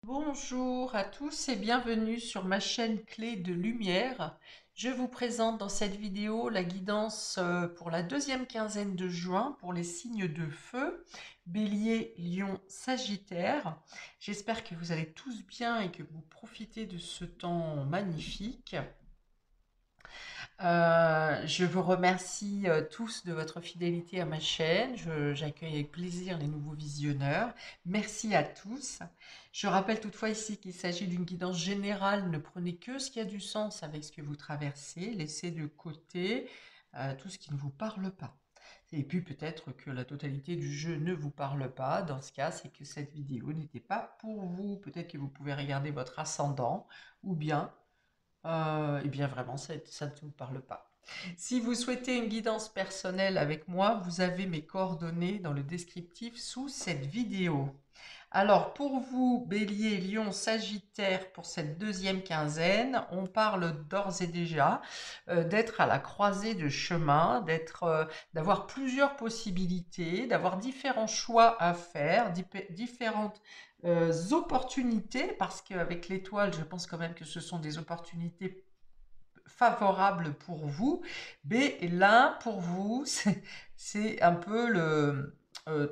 Bonjour à tous et bienvenue sur ma chaîne Clé de Lumière. Je vous présente dans cette vidéo la guidance pour la deuxième quinzaine de juin pour les signes de feu, Bélier, Lion, Sagittaire. J'espère que vous allez tous bien et que vous profitez de ce temps magnifique. Je vous remercie tous de votre fidélité à ma chaîne. J'accueille avec plaisir les nouveaux visionneurs. Merci à tous. Je rappelle toutefois ici qu'il s'agit d'une guidance générale. Ne prenez que ce qui a du sens avec ce que vous traversez. Laissez de côté tout ce qui ne vous parle pas. Et puis peut-être que la totalité du jeu ne vous parle pas. Dans ce cas, c'est que cette vidéo n'était pas pour vous. Peut-être que vous pouvez regarder votre ascendant ou bien eh bien vraiment, ça ne vous parle pas. Si vous souhaitez une guidance personnelle avec moi, vous avez mes coordonnées dans le descriptif sous cette vidéo. Alors pour vous, Bélier, Lion, Sagittaire, pour cette deuxième quinzaine, on parle d'ores et déjà d'être à la croisée de chemin, d'avoir plusieurs possibilités, d'avoir différents choix à faire, différentes opportunités, parce qu'avec l'étoile, je pense quand même que ce sont des opportunités favorables pour vous. B, là, pour vous, c'est un peu le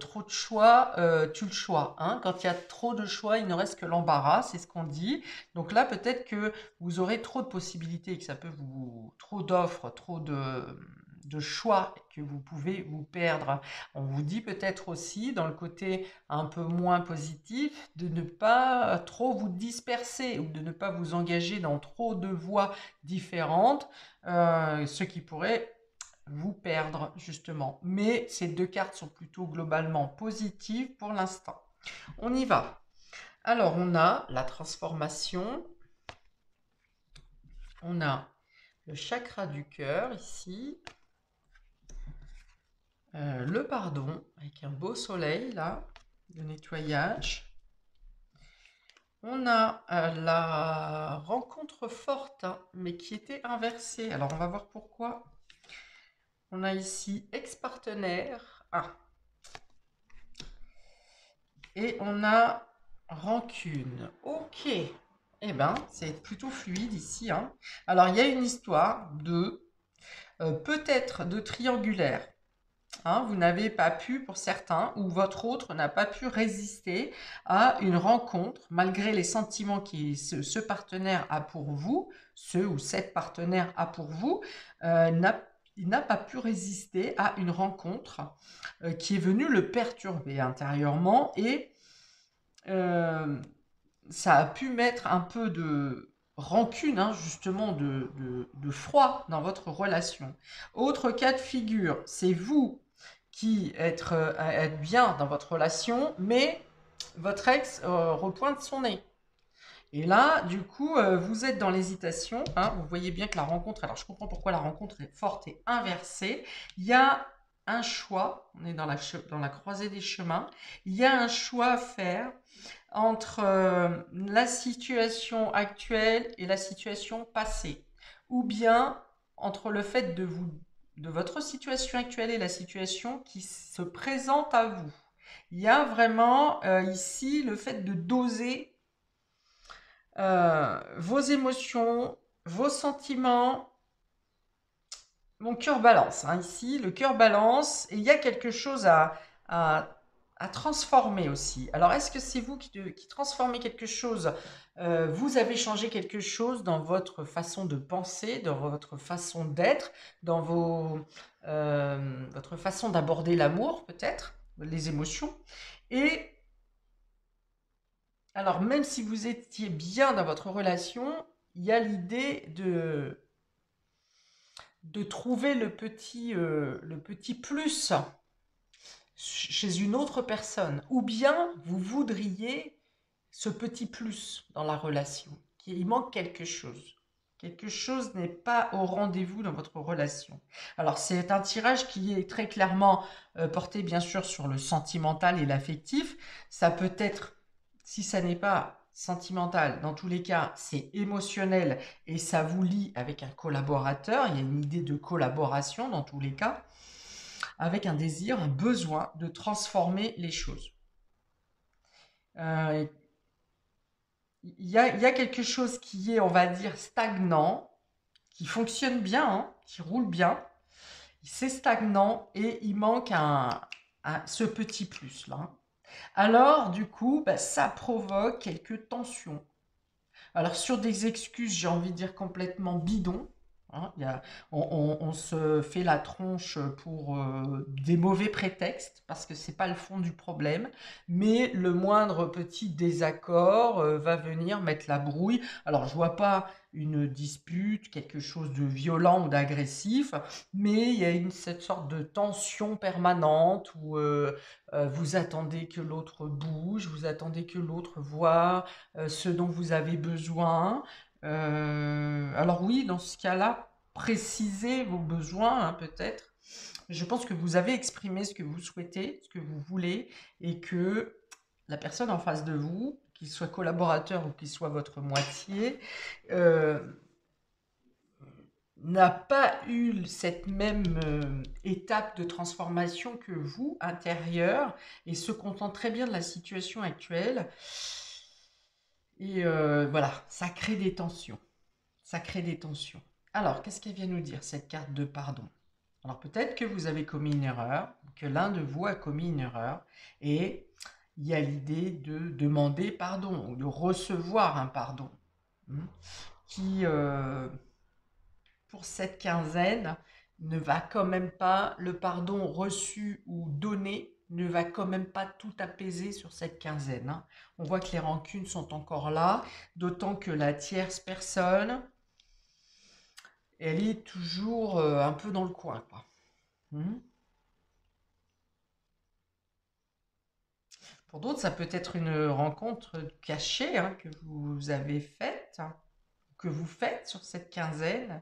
trop de choix, tue le choix. Hein. Quand il y a trop de choix, il ne reste que l'embarras, c'est ce qu'on dit. Donc là, peut-être que vous aurez trop de possibilités, et que ça peut trop d'offres, trop de choix que vous pouvez vous perdre. On vous dit peut-être aussi, dans le côté un peu moins positif, de ne pas trop vous disperser ou de ne pas vous engager dans trop de voies différentes, ce qui pourrait vous perdre justement. Mais ces deux cartes sont plutôt globalement positives pour l'instant. On y va. Alors on a la transformation, on a le chakra du cœur ici, le pardon avec un beau soleil là, de nettoyage. On a la rencontre forte, hein, mais qui était inversée. Alors on va voir pourquoi. On a ici ex-partenaire. Ah. Et on a rancune. Ok. Eh bien, c'est plutôt fluide ici. Hein. Alors, il y a une histoire de peut-être de triangulaire. Hein, vous n'avez pas pu, pour certains, ou votre autre n'a pas pu résister à une rencontre, malgré les sentiments que ce partenaire a pour vous, ce ou cette partenaire a pour vous, il n'a pas pu résister à une rencontre qui est venue le perturber intérieurement et euh, ça a pu mettre un peu de rancune, hein, justement de froid dans votre relation. Autre cas de figure, c'est vous qui êtes bien dans votre relation, mais votre ex repointe son nez. Et là, du coup, vous êtes dans l'hésitation. Hein, vous voyez bien que la rencontre, alors je comprends pourquoi la rencontre est forte et inversée. Il y a un choix, on est dans la croisée des chemins, il y a un choix à faire entre la situation actuelle et la situation passée. Ou bien entre le fait de votre situation actuelle et la situation qui se présente à vous. Il y a vraiment ici le fait de doser vos émotions, vos sentiments. Mon cœur balance. Hein, ici, le cœur balance et il y a quelque chose à, à transformer aussi. Alors, est-ce que c'est vous qui transformez quelque chose vous avez changé quelque chose dans votre façon de penser, dans votre façon d'être, dans votre façon d'aborder l'amour, peut-être, les émotions. Et alors, même si vous étiez bien dans votre relation, il y a l'idée de trouver le petit plus chez une autre personne. Ou bien vous voudriez ce petit plus dans la relation. Il manque quelque chose. Quelque chose n'est pas au rendez-vous dans votre relation. Alors c'est un tirage qui est très clairement porté bien sûr sur le sentimental et l'affectif. Ça peut être, si ça n'est pas sentimental, dans tous les cas, c'est émotionnel et ça vous lie avec un collaborateur. Il y a une idée de collaboration dans tous les cas, avec un désir, un besoin de transformer les choses. Euh, il y a quelque chose qui est, on va dire, stagnant, qui fonctionne bien, hein, qui roule bien. C'est stagnant et il manque ce petit plus là. Alors, du coup, bah, ça provoque quelques tensions. Alors, sur des excuses, j'ai envie de dire complètement bidons, hein, on se fait la tronche pour des mauvais prétextes, parce que c'est pas le fond du problème, mais le moindre petit désaccord va venir mettre la brouille. Alors, je vois pas une dispute, quelque chose de violent ou d'agressif, mais il y a cette sorte de tension permanente où vous attendez que l'autre bouge, vous attendez que l'autre voit ce dont vous avez besoin. Alors oui, dans ce cas-là, précisez vos besoins, hein, peut-être. Je pense que vous avez exprimé ce que vous souhaitez, ce que vous voulez, et que la personne en face de vous, qu'il soit collaborateur ou qu'il soit votre moitié, euh, n'a pas eu cette même étape de transformation que vous, intérieure, et se contente très bien de la situation actuelle. Et voilà, ça crée des tensions. Ça crée des tensions. Alors, qu'est-ce qu'elle vient nous dire, cette carte de pardon? Alors, peut-être que vous avez commis une erreur, que l'un de vous a commis une erreur, et il y a l'idée de demander pardon, ou de recevoir un pardon, hein, qui, pour cette quinzaine, ne va quand même pas, le pardon reçu ou donné, ne va quand même pas tout apaiser sur cette quinzaine, hein. On voit que les rancunes sont encore là, d'autant que la tierce personne, elle est toujours un peu dans le coin, quoi. Mhm. Pour d'autres, ça peut être une rencontre cachée, hein, que vous avez faite, hein, que vous faites sur cette quinzaine,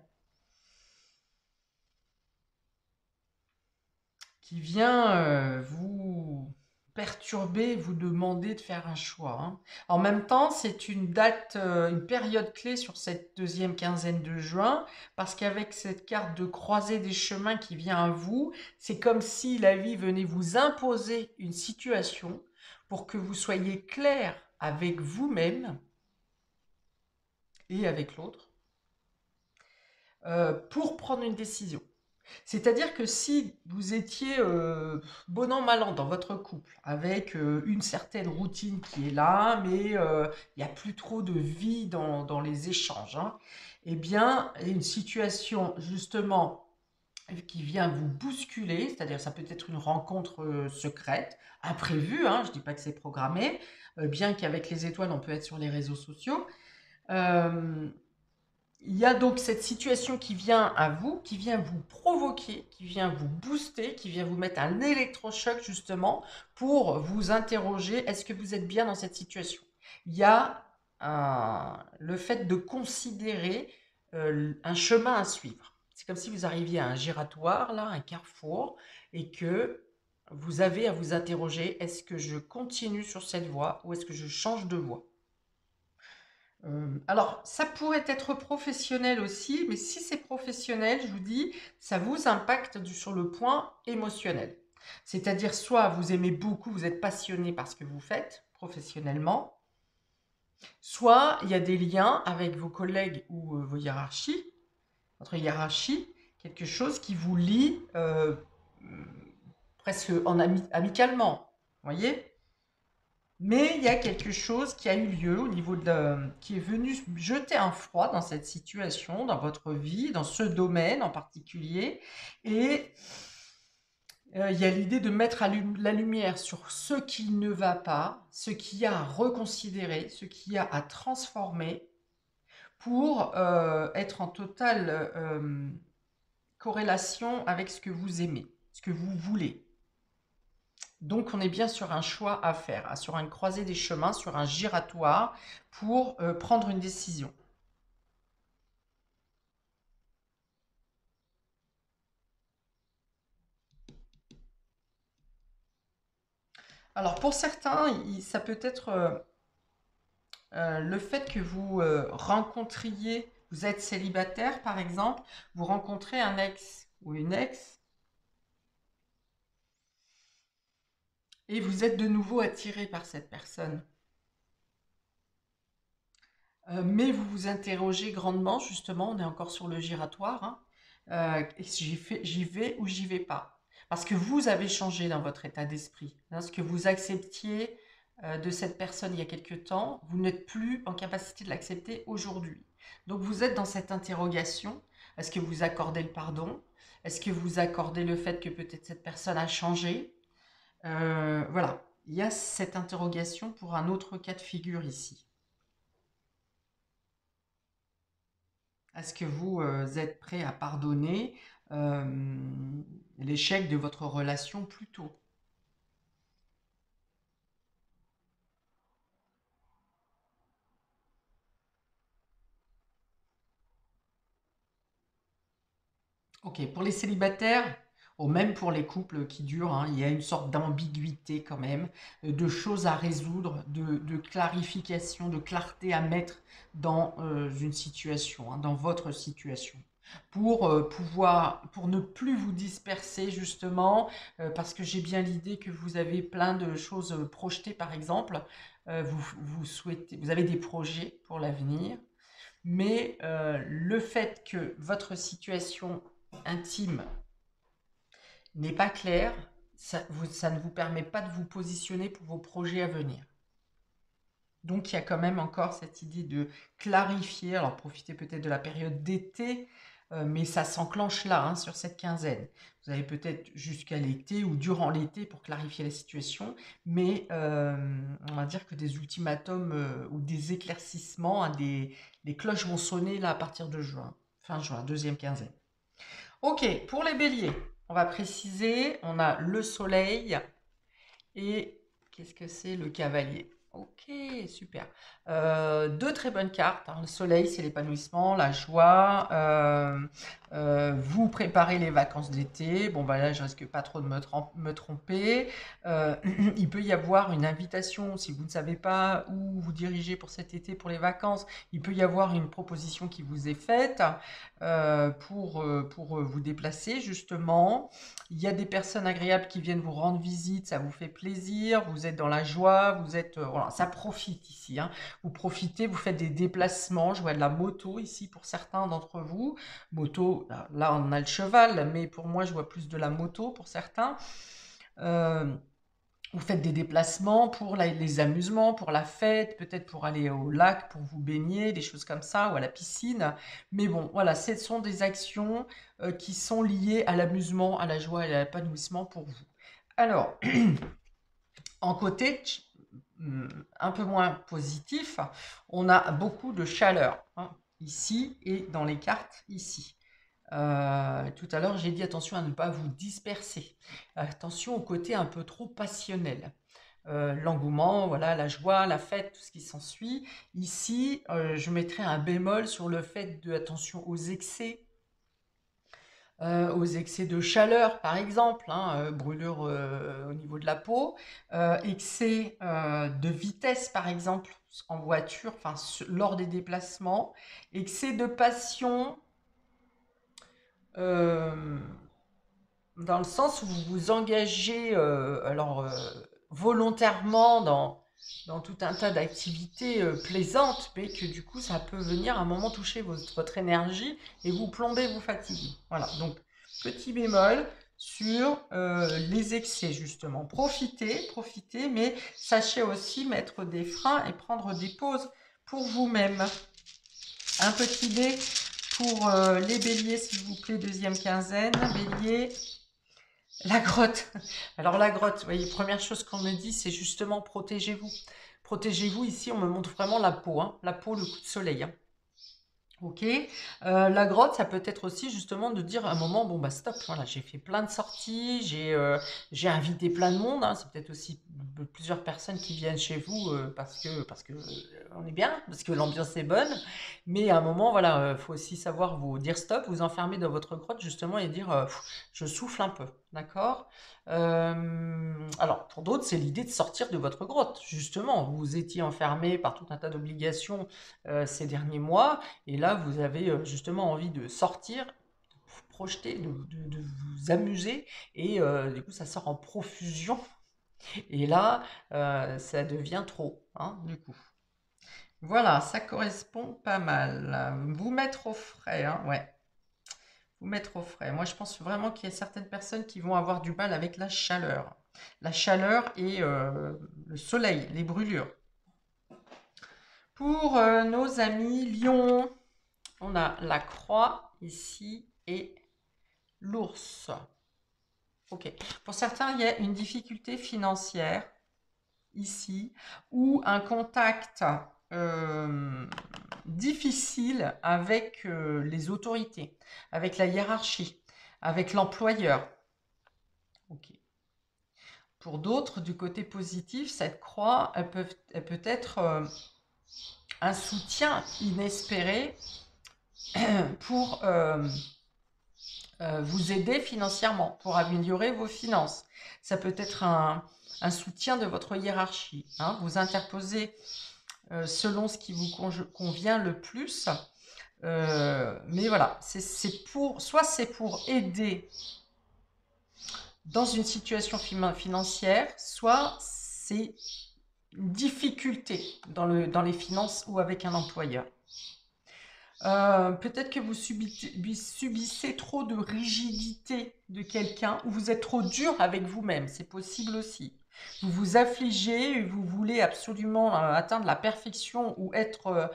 qui vient vous perturber, vous demander de faire un choix, hein. En même temps, c'est une date, une période clé sur cette deuxième quinzaine de juin, parce qu'avec cette carte de croisée des chemins qui vient à vous, c'est comme si la vie venait vous imposer une situation pour que vous soyez clair avec vous-même et avec l'autre, pour prendre une décision. C'est-à-dire que si vous étiez bon an mal an dans votre couple, avec une certaine routine qui est là, mais il n'y a plus trop de vie dans les échanges, hein, eh bien, une situation justement qui vient vous bousculer, c'est-à-dire ça peut être une rencontre secrète, imprévue, hein, je ne dis pas que c'est programmé, bien qu'avec les étoiles on peut être sur les réseaux sociaux. Euh, il y a donc cette situation qui vient à vous, qui vient vous provoquer, qui vient vous booster, qui vient vous mettre un électrochoc justement pour vous interroger, est-ce que vous êtes bien dans cette situation? Il y a le fait de considérer un chemin à suivre. C'est comme si vous arriviez à un giratoire, là, un carrefour, et que vous avez à vous interroger, est-ce que je continue sur cette voie ou est-ce que je change de voie? Alors, ça pourrait être professionnel aussi, mais si c'est professionnel, je vous dis, ça vous impacte sur le point émotionnel. C'est-à-dire, soit vous aimez beaucoup, vous êtes passionné par ce que vous faites professionnellement, soit il y a des liens avec vos collègues ou vos hiérarchies, votre hiérarchie, quelque chose qui vous lie presque amicalement, voyez? Mais il y a quelque chose qui a eu lieu au niveau qui est venu jeter un froid dans cette situation, dans votre vie, dans ce domaine en particulier. Et il y a l'idée de mettre la lumière sur ce qui ne va pas, ce qu'il y a à reconsidérer, ce qu'il y a à transformer pour être en totale corrélation avec ce que vous aimez, ce que vous voulez. Donc on est bien sur un choix à faire, hein, sur une croisée des chemins, sur un giratoire pour prendre une décision. Alors pour certains, ça peut être le fait que vous rencontriez, vous êtes célibataire par exemple, vous rencontrez un ex ou une ex et vous êtes de nouveau attiré par cette personne. Mais vous vous interrogez grandement, justement, on est encore sur le giratoire, hein. J'y vais ou j'y vais pas? Parce que vous avez changé dans votre état d'esprit, hein. Ce que vous acceptiez de cette personne il y a quelque temps, vous n'êtes plus en capacité de l'accepter aujourd'hui. Donc vous êtes dans cette interrogation. Est-ce que vous accordez le pardon? Est-ce que vous accordez le fait que peut-être cette personne a changé? Voilà, il y a cette interrogation pour un autre cas de figure ici. Est-ce que vous êtes prêt à pardonner euh, l'échec de votre relation plus tôt? Ok, pour les célibataires, ou même pour les couples qui durent, hein, il y a une sorte d'ambiguïté quand même, de choses à résoudre, de clarification, de clarté à mettre dans une situation, hein, dans votre situation. Pour ne plus vous disperser justement, parce que j'ai bien l'idée que vous avez plein de choses projetées, par exemple, vous avez des projets pour l'avenir, mais le fait que votre situation intime n'est pas claire, ça ne vous permet pas de vous positionner pour vos projets à venir. Donc il y a quand même encore cette idée de clarifier, alors profitez peut-être de la période d'été, mais ça s'enclenche là, hein, sur cette quinzaine. Vous avez peut-être jusqu'à l'été ou durant l'été pour clarifier la situation, mais on va dire que des ultimatums ou des éclaircissements, hein, les cloches vont sonner là à partir de juin, fin juin, deuxième quinzaine. Ok, pour les béliers, on va préciser, on a le soleil et qu'est-ce que c'est le cavalier? Ok, super. Deux très bonnes cartes, hein. Le soleil, c'est l'épanouissement, la joie. Vous préparez les vacances d'été. Bon, bah là, je risque pas trop de me tromper. Euh, il peut y avoir une invitation, si vous ne savez pas où vous dirigez pour cet été, pour les vacances. Il peut y avoir une proposition qui vous est faite pour vous déplacer, justement. Il y a des personnes agréables qui viennent vous rendre visite, ça vous fait plaisir, vous êtes dans la joie, vous êtes voilà, ça profite ici, hein. Vous profitez, vous faites des déplacements, je vois de la moto ici pour certains d'entre vous. Moto, là on a le cheval, mais pour moi je vois plus de la moto pour certains. Euh, vous faites des déplacements pour les amusements, pour la fête, peut-être pour aller au lac, pour vous baigner, des choses comme ça, ou à la piscine. Mais bon, voilà, ce sont des actions qui sont liées à l'amusement, à la joie et à l'épanouissement pour vous. Alors, en côté un peu moins positif, on a beaucoup de chaleur, hein, ici et dans les cartes ici. Tout à l'heure, j'ai dit attention à ne pas vous disperser. Attention au côté un peu trop passionnel. L'engouement, voilà, la joie, la fête, tout ce qui s'ensuit. Ici, je mettrai un bémol sur le fait de attention aux excès de chaleur, par exemple, hein, brûlure au niveau de la peau, excès de vitesse, par exemple, en voiture, enfin, lors des déplacements, excès de passion. euh, Dans le sens où vous vous engagez volontairement dans tout un tas d'activités plaisantes, mais que du coup ça peut venir à un moment toucher votre énergie et vous plomber, vous fatiguer. Voilà, donc petit bémol sur les excès justement. Profitez, mais sachez aussi mettre des freins et prendre des pauses pour vous-même. Un petit dé pour les béliers, s'il vous plaît, deuxième quinzaine. Bélier, la grotte. Alors la grotte, vous voyez, première chose qu'on me dit, c'est justement protégez-vous. Protégez-vous, ici on me montre vraiment la peau, hein, la peau, le coup de soleil, hein. Ok. La grotte, ça peut être aussi justement de dire à un moment, bon bah stop, voilà, j'ai fait plein de sorties, j'ai invité plein de monde, hein. C'est peut-être aussi plusieurs personnes qui viennent chez vous parce que on est bien, parce que l'ambiance est bonne. Mais à un moment, voilà, faut aussi savoir vous dire stop, vous enfermer dans votre grotte justement et dire je souffle un peu, d'accord? Alors pour d'autres, c'est l'idée de sortir de votre grotte. Justement, vous étiez enfermé par tout un tas d'obligations ces derniers mois. Et là, vous avez justement envie de sortir, de vous projeter, de vous amuser. Et du coup, ça sort en profusion. Et là, ça devient trop, hein, du coup. Voilà, ça correspond pas mal. Vous mettre au frais, hein, ouais. Vous mettre au frais. Moi, je pense vraiment qu'il y a certaines personnes qui vont avoir du mal avec la chaleur. La chaleur et le soleil, les brûlures. Pour nos amis lions, on a la croix ici et l'ours. Ok. Pour certains, il y a une difficulté financière ici ou un contact euh, difficile avec les autorités, avec la hiérarchie, avec l'employeur. Ok. Pour d'autres, du côté positif, cette croix, elle peut être un soutien inespéré pour vous aider financièrement, pour améliorer vos finances. Ça peut être un soutien de votre hiérarchie. Hein. Vous interposez selon ce qui vous convient le plus. Mais voilà, soit c'est pour aider dans une situation financière, soit c'est une difficulté dans les finances ou avec un employeur. Peut-être que vous subissez trop de rigidité de quelqu'un ou vous êtes trop dur avec vous-même, c'est possible aussi. Vous vous affligez, vous voulez absolument atteindre la perfection ou être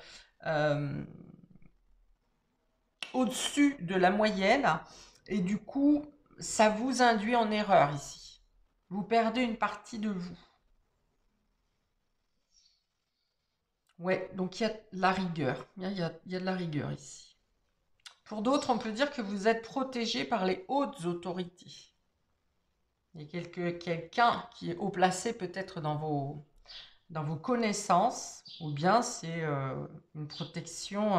au-dessus de la moyenne et du coup, ça vous induit en erreur ici. Vous perdez une partie de vous. Ouais, donc il y a de la rigueur. Il y a de la rigueur ici. Pour d'autres, on peut dire que vous êtes protégé par les hautes autorités. Il y a quelqu'un qui est haut placé peut-être dans vos connaissances, ou bien c'est une protection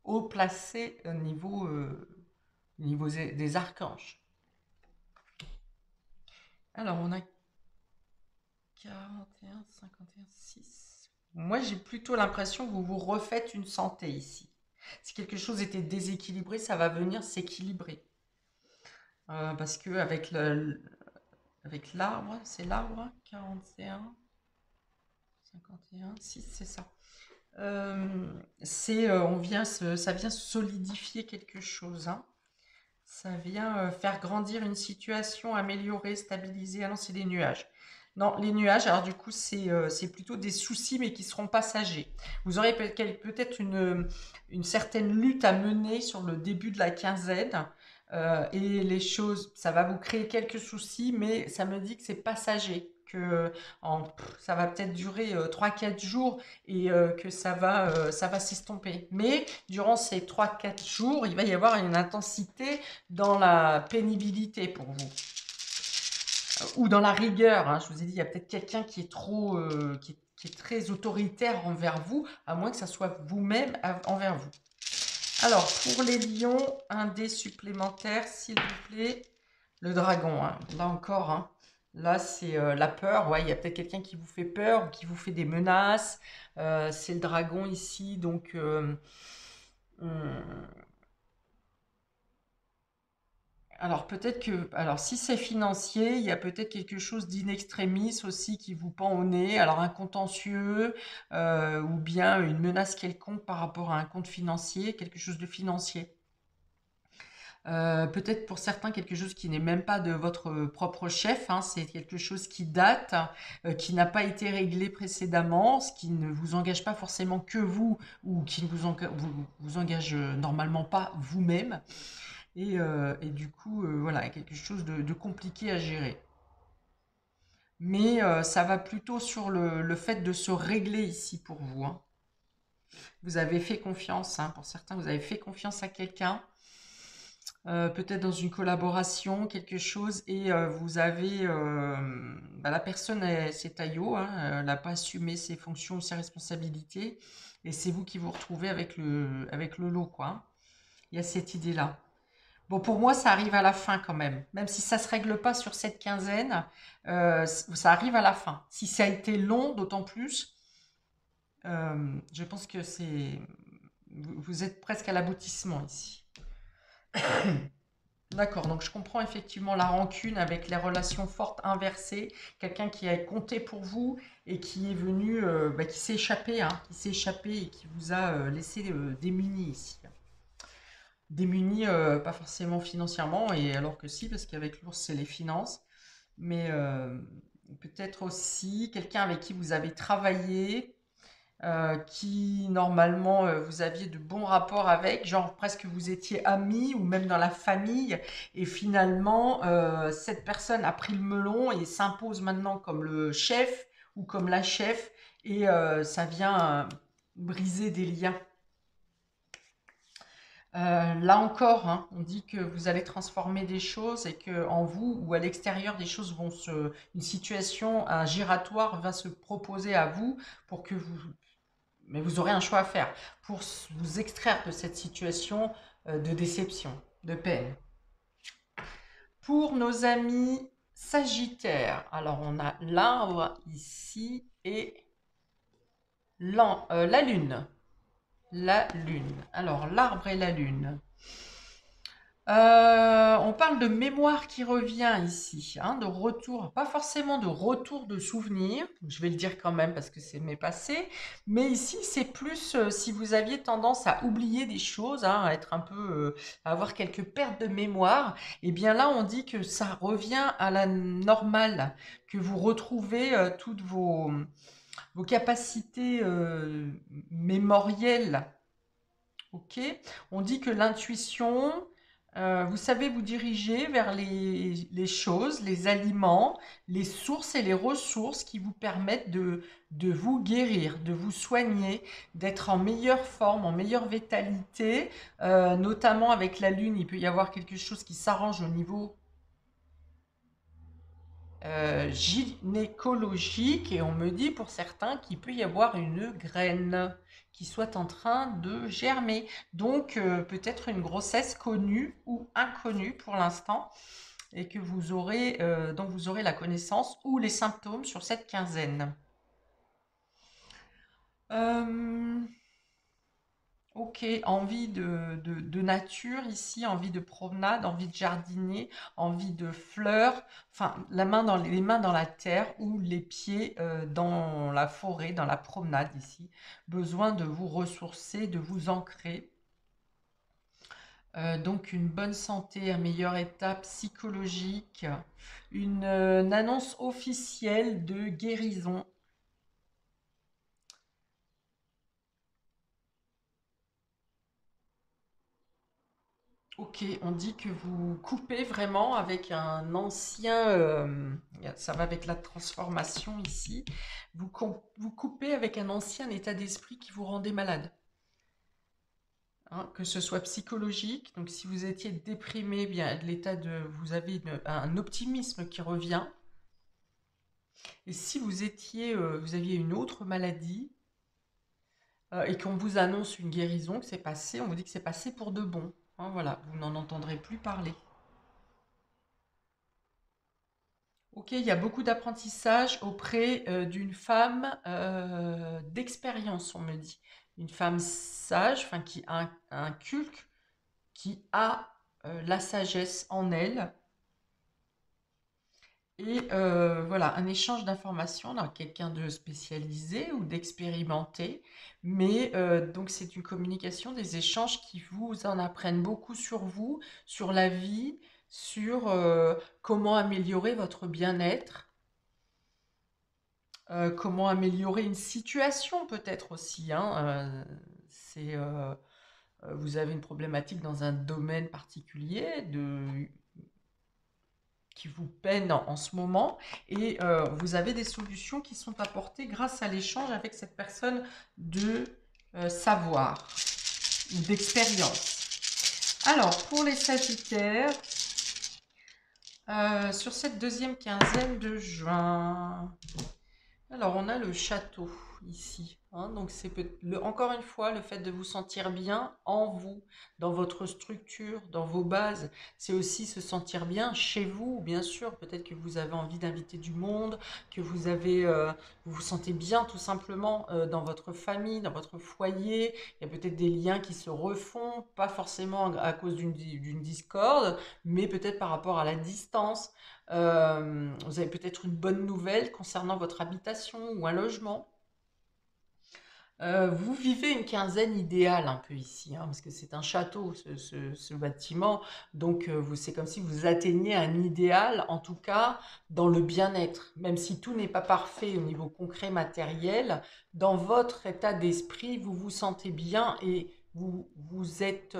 haut placée au niveau des archanges. Alors, on a 41, 51, 6. Moi, j'ai plutôt l'impression que vous vous refaites une santé ici. Si quelque chose était déséquilibré, ça va venir s'équilibrer. Parce que avec l'arbre, c'est l'arbre, 41, 51, 6, c'est ça. Ça vient solidifier quelque chose, hein. Ça vient faire grandir une situation, améliorer, stabiliser. Ah non, c'est des nuages. Non, les nuages, alors du coup, c'est plutôt des soucis, mais qui seront passagers. Vous aurez peut-être une certaine lutte à mener sur le début de la quinzaine. Et les choses, ça va vous créer quelques soucis, mais ça me dit que c'est passager. Ça va peut-être durer 3-4 jours et que ça va s'estomper. Mais durant ces 3-4 jours, il va y avoir une intensité dans la pénibilité pour vous. Ou dans la rigueur, hein. Je vous ai dit, il y a peut-être quelqu'un qui est qui est très autoritaire envers vous, à moins que ça soit vous-même envers vous. Alors, pour les lions, un dé supplémentaire, s'il vous plaît. Le dragon, hein. Là encore, hein. Là, c'est la peur. Ouais, il y a peut-être quelqu'un qui vous fait peur ou qui vous fait des menaces. C'est le dragon ici, donc hum, alors peut-être que, alors si c'est financier, il y a peut-être quelque chose d'in extremis aussi qui vous pend au nez. Alors un contentieux ou bien une menace quelconque par rapport à un compte financier, quelque chose de financier. Peut-être pour certains quelque chose qui n'est même pas de votre propre chef, hein, c'est quelque chose qui date, qui n'a pas été réglé précédemment, ce qui ne vous engage pas forcément que vous ou qui ne vous engage normalement pas vous-même. Et du coup, voilà, quelque chose de compliqué à gérer. Mais ça va plutôt sur le fait de se régler ici pour vous, hein. Vous avez fait confiance, hein, pour certains, vous avez fait confiance à quelqu'un, peut-être dans une collaboration, quelque chose, et vous avez, la personne, c'est taillot, hein, elle n'a pas assumé ses fonctions, ses responsabilités, et c'est vous qui vous retrouvez avec le lot, quoi, hein. Il y a cette idée-là. Bon, pour moi, ça arrive à la fin quand même. Même si ça ne se règle pas sur cette quinzaine, ça arrive à la fin. Si ça a été long, d'autant plus, je pense que vous êtes presque à l'aboutissement ici. D'accord, donc je comprends effectivement la rancune avec les relations fortes inversées, quelqu'un qui a compté pour vous et qui est venu, bah, qui s'est échappé, hein, qui s'est échappé et qui vous a laissé démunis ici. Démunis, pas forcément financièrement, et alors que si, parce qu'avec l'ours, c'est les finances, mais peut-être aussi quelqu'un avec qui vous avez travaillé, qui normalement vous aviez de bons rapports avec, genre presque vous étiez amis ou même dans la famille, et finalement cette personne a pris le melon et s'impose maintenant comme le chef ou comme la chef, et ça vient briser des liens. Là encore, hein, on dit que vous allez transformer des choses et que en vous ou à l'extérieur, des choses vont une situation, un giratoire va se proposer à vous pour que vous, mais vous aurez un choix à faire pour vous extraire de cette situation de déception, de peine. Pour nos amis Sagittaires, alors on a l'arbre ici et la lune. La lune. Alors l'arbre et la lune. On parle de mémoire qui revient ici, hein, de retour, pas forcément de retour de souvenirs, je vais le dire quand même parce que c'est mes passés, mais ici c'est plus si vous aviez tendance à oublier des choses, hein, à être un peu, à avoir quelques pertes de mémoire, et bien là on dit que ça revient à la normale, que vous retrouvez toutes vos capacités mémorielles. Ok, on dit que l'intuition, vous savez vous diriger vers les choses, les aliments, les sources et les ressources qui vous permettent de vous guérir, de vous soigner, d'être en meilleure forme, en meilleure vitalité. Notamment avec la lune, il peut y avoir quelque chose qui s'arrange au niveau gynécologique, et on me dit pour certains qu'il peut y avoir une graine qui soit en train de germer. Donc peut-être une grossesse connue ou inconnue pour l'instant, et que vous aurez donc vous aurez la connaissance ou les symptômes sur cette quinzaine. Euh, Ok, envie de nature ici, envie de promenade, envie de jardiner, envie de fleurs, enfin les mains dans la terre ou les pieds dans la forêt, dans la promenade ici. Besoin de vous ressourcer, de vous ancrer. Donc une bonne santé, un meilleur état psychologique, une annonce officielle de guérison. Ok, on dit que vous coupez vraiment avec un ancien, ça va avec la transformation ici, vous coupez avec un ancien état d'esprit qui vous rendait malade, hein, que ce soit psychologique, donc si vous étiez déprimé, bien vous avez un optimisme qui revient, et si vous étiez, vous aviez une autre maladie, et qu'on vous annonce une guérison, que c'est passé, on vous dit que c'est passé pour de bon, hein, voilà, vous n'en entendrez plus parler. Ok, il y a beaucoup d'apprentissage auprès d'une femme d'expérience, on me dit. Une femme sage, enfin qui a un culte, qui a la sagesse en elle. Et voilà, un échange d'informations dans quelqu'un de spécialisé ou d'expérimenté. Mais donc c'est une communication, des échanges qui vous en apprennent beaucoup sur vous, sur la vie, sur comment améliorer votre bien-être. Comment améliorer une situation peut-être aussi, hein, c'est, vous avez une problématique dans un domaine particulier qui vous peine en ce moment, et vous avez des solutions qui sont apportées grâce à l'échange avec cette personne de savoir ou d'expérience. Alors, pour les Sagittaires, sur cette deuxième quinzaine de juin, alors on a le château ici, hein. Donc c'est encore une fois le fait de vous sentir bien en vous, dans votre structure, dans vos bases. C'est aussi se sentir bien chez vous, bien sûr. Peut-être que vous avez envie d'inviter du monde, que vous vous sentez bien tout simplement dans votre famille, dans votre foyer. Il y a peut-être des liens qui se refont, pas forcément à cause d'une discorde, mais peut-être par rapport à la distance. Vous avez peut-être une bonne nouvelle concernant votre habitation ou un logement. Vous vivez une quinzaine idéale un peu ici, hein, parce que c'est un château, ce bâtiment. Donc, c'est comme si vous atteigniez un idéal, en tout cas dans le bien-être. Même si tout n'est pas parfait au niveau concret matériel, dans votre état d'esprit, vous vous sentez bien et vous êtes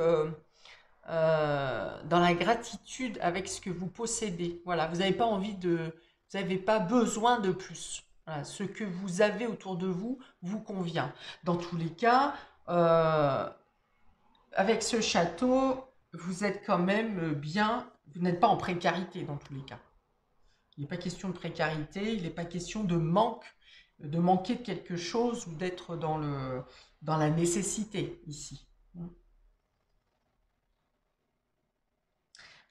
dans la gratitude avec ce que vous possédez. Voilà, vous n'avez pas besoin de plus. Voilà, ce que vous avez autour de vous vous convient. Dans tous les cas, euh, avec ce château, vous êtes quand même bien, vous n'êtes pas en précarité dans tous les cas. Il n'est pas question de précarité, il n'est pas question de de manquer de quelque chose ou d'être dans la nécessité ici.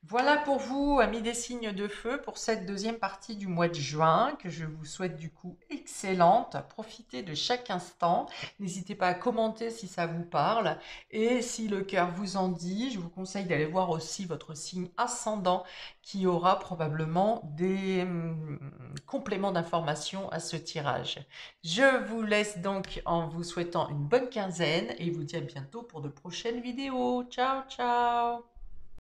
Voilà pour vous, amis des signes de feu, pour cette deuxième partie du mois de juin, que je vous souhaite du coup excellente. Profitez de chaque instant. N'hésitez pas à commenter si ça vous parle. Et si le cœur vous en dit, je vous conseille d'aller voir aussi votre signe ascendant qui aura probablement des compléments d'informations à ce tirage. Je vous laisse donc en vous souhaitant une bonne quinzaine et vous dis à bientôt pour de prochaines vidéos. Ciao, ciao!